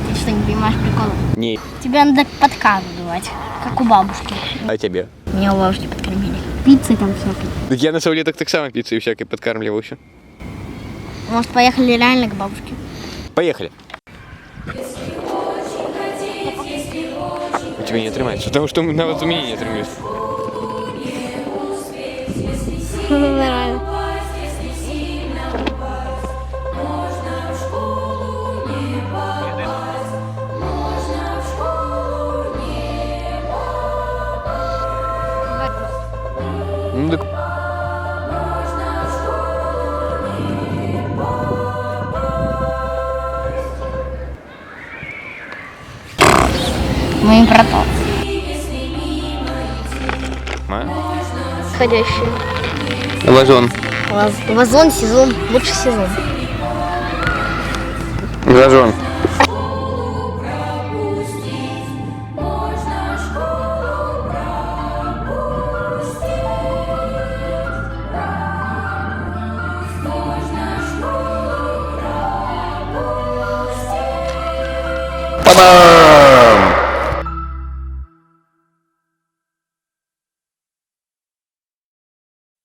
Ты что, не понимаешь прикола? Не. Тебе надо подкармливать, как у бабушки. А тебе? Меня у бабушки подкормили. Пиццы там всякие. Так я на саулетах так само пиццей всякой подкармливался. Может, поехали реально к бабушке? Поехали. У тебя не отрывается, потому что навіть у меня не отрывается. Нормально. Ну так. Мы импортал. Входящие. Вазон. Вазон, сезон, лучший сезон. Вазон. Па-бам!